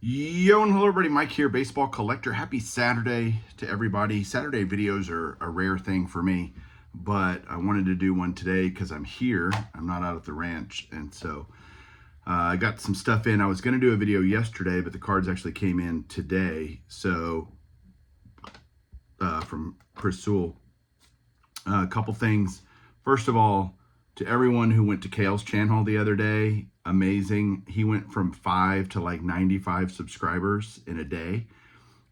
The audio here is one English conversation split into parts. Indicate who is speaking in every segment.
Speaker 1: Yo and hello everybody, Mike here, baseball collector. Happy Saturday to everybody. Saturday videos are a rare thing for me, but I wanted to do one today because I'm here. I'm not out at the ranch, and so I got some stuff in. I was going to do a video yesterday, but the cards actually came in today. So from Chris Sewell, a couple things. First of all, to everyone who went to Kale's channel the other day, amazing. He went from 5 to like 95 subscribers in a day,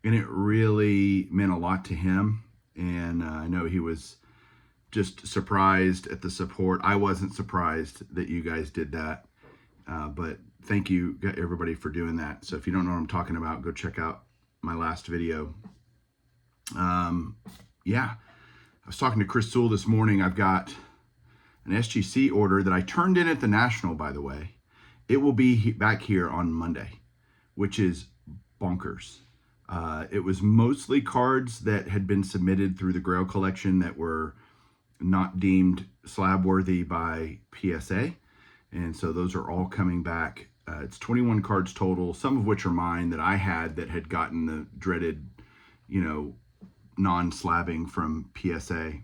Speaker 1: and it really meant a lot to him. And I know he was just surprised at the support. I wasn't surprised that you guys did that, but thank you everybody for doing that. So if you don't know what I'm talking about, go check out my last video. Yeah, I was talking to Chris Sewell this morning. I've got an SGC order that I turned in at the National, by the way. It will be back here on Monday, which is bonkers. It was mostly cards that had been submitted through the Grail collection that were not deemed slab worthy by PSA. And so those are all coming back. It's 21 cards total, some of which are mine that I had that had gotten the dreaded, non-slabbing from PSA.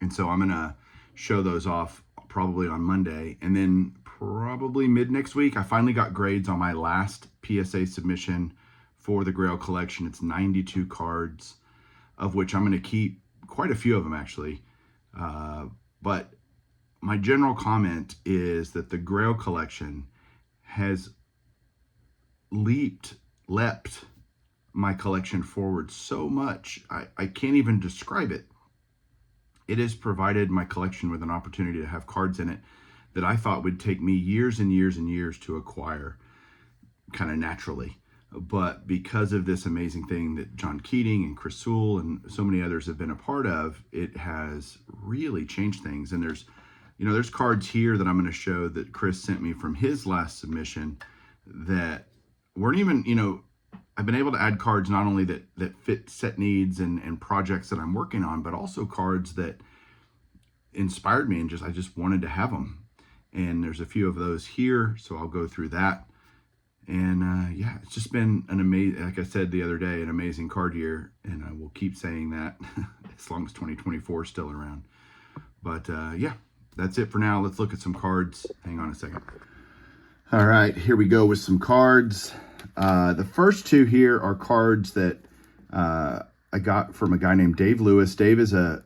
Speaker 1: And so I'm going to show those off probably on Monday. And then probably mid next week, I finally got grades on my last PSA submission for the Grail collection. It's 92 cards, of which I'm going to keep quite a few of them actually. But my general comment is that the Grail collection has leapt my collection forward so much. I can't even describe it. It has provided my collection with an opportunity to have cards in it that I thought would take me years and years and years to acquire kind of naturally. But because of this amazing thing that John Keating and Chris Sewell and so many others have been a part of, it has really changed things. And there's cards here that I'm going to show that Chris sent me from his last submission that weren't even, I've been able to add cards not only that fit set needs and projects that I'm working on, but also cards that inspired me and I just wanted to have them. And there's a few of those here, so I'll go through that. And yeah, it's just been an amazing, like I said the other day, an amazing card year, and I will keep saying that as long as 2024 is still around. But yeah, that's it for now. Let's look at some cards. Hang on a second. All right, here we go with some cards. The first two here are cards that I got from a guy named Dave Lewis. Dave is I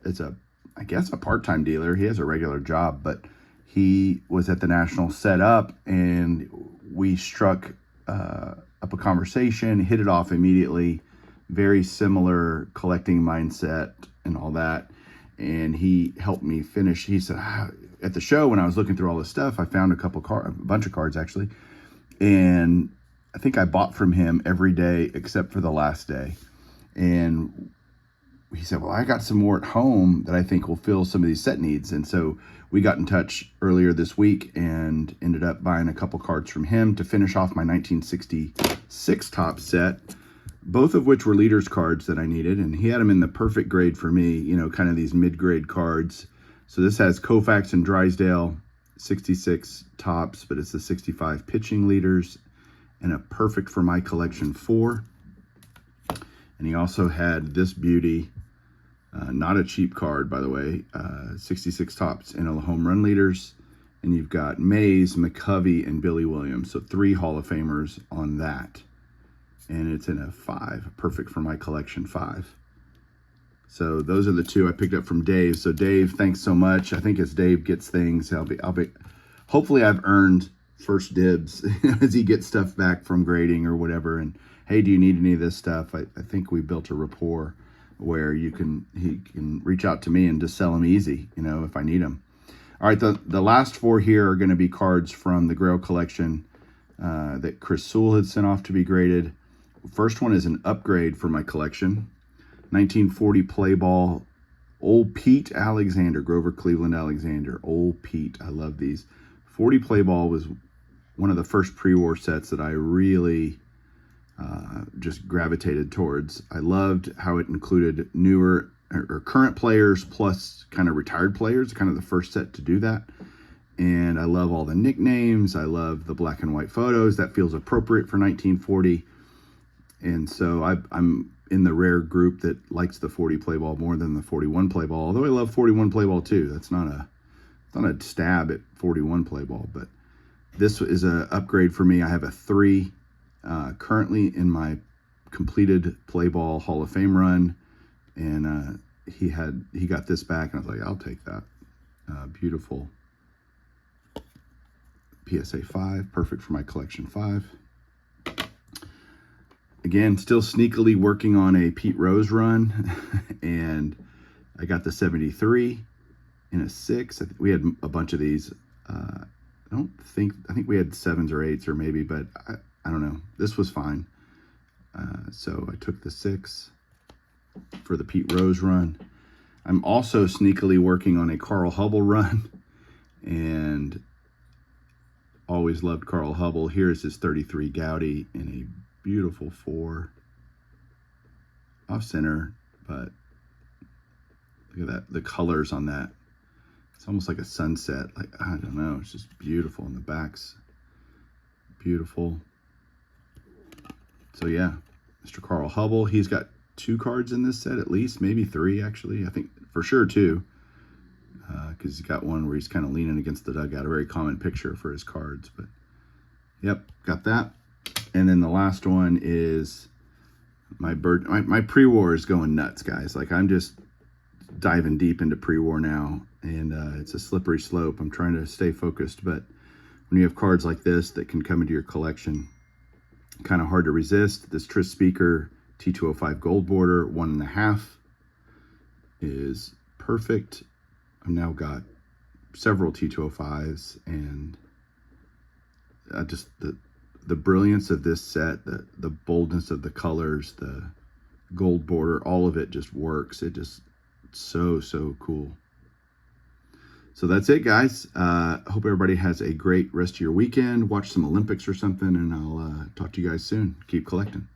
Speaker 1: guess a part-time dealer. He has a regular job, but he was at the National set up, and we struck up a conversation, hit it off immediately. Very similar collecting mindset and all that. And he helped me finish. He said, at the show when I was looking through all this stuff, I found a bunch of cards actually. And I think I bought from him every day except for the last day. And he said, well, I got some more at home that I think will fill some of these set needs. And so we got in touch earlier this week and ended up buying a couple cards from him to finish off my 1966 top set, both of which were leaders cards that I needed. And he had them in the perfect grade for me, kind of these mid-grade cards. So this has Koufax and Drysdale, 66 tops, but it's the 65 pitching leaders, and a perfect for my collection 4. And he also had this beauty, not a cheap card, by the way, 66 tops and a home run leaders. And you've got Mays, McCovey, and Billy Williams. So 3 Hall of Famers on that. And it's in a 5, perfect for my collection 5. So those are the two I picked up from Dave. So Dave, thanks so much. I think as Dave gets things, hopefully I've earned first dibs as he gets stuff back from grading or whatever. And hey, do you need any of this stuff? I think we built a rapport where he can reach out to me and just sell them easy, if I need them. All right, the last 4 here are going to be cards from the Grail collection that Chris Sewell had sent off to be graded. First one is an upgrade for my collection. 1940 play ball, Old Pete Alexander, Grover Cleveland Alexander, Old Pete. I love these. 40 play ball was one of the first pre-war sets that I really just gravitated towards. I loved how it included newer or current players plus kind of retired players, kind of the first set to do that. And I love all the nicknames. I love the black and white photos. That feels appropriate for 1940. And so I'm in the rare group that likes the 40 play ball more than the 41 play ball. Although I love 41 play ball too. That's not a stab at 41 play ball, but this is a upgrade for me. I have a 3 currently in my completed play ball Hall of Fame run, and he got this back, and I was like, I'll take that. Beautiful PSA 5, perfect for my collection 5. Again, still sneakily working on a Pete Rose run, and I got the 73 in a 6. We had a bunch of these. I think we had 7s or 8s or maybe, but I don't know. This was fine. So I took the 6 for the Pete Rose run. I'm also sneakily working on a Carl Hubble run, and always loved Carl Hubble. Here's his 33 Gaudy in a beautiful 4 off center, but look at that, the colors on that. It's almost like a sunset. Like, I don't know, it's just beautiful. And the back's beautiful. So yeah, Mr. Carl Hubble. He's got 2 cards in this set, at least, maybe 3 actually. I think for sure 2, because he's got one where he's kind of leaning against the dugout. A very common picture for his cards, but yep, got that. And then the last one is my pre-war is going nuts, guys. Like, I'm just diving deep into pre-war now, and it's a slippery slope. I'm trying to stay focused, but when you have cards like this that can come into your collection, kind of hard to resist. This Tris Speaker T205 gold border 1.5 is perfect. I've now got several T205s, and just the brilliance of this set, the boldness of the colors, the gold border, all of it just works. It just so cool. So that's it, guys. Hope everybody has a great rest of your weekend. Watch some Olympics or something, and I'll talk to you guys soon. Keep collecting.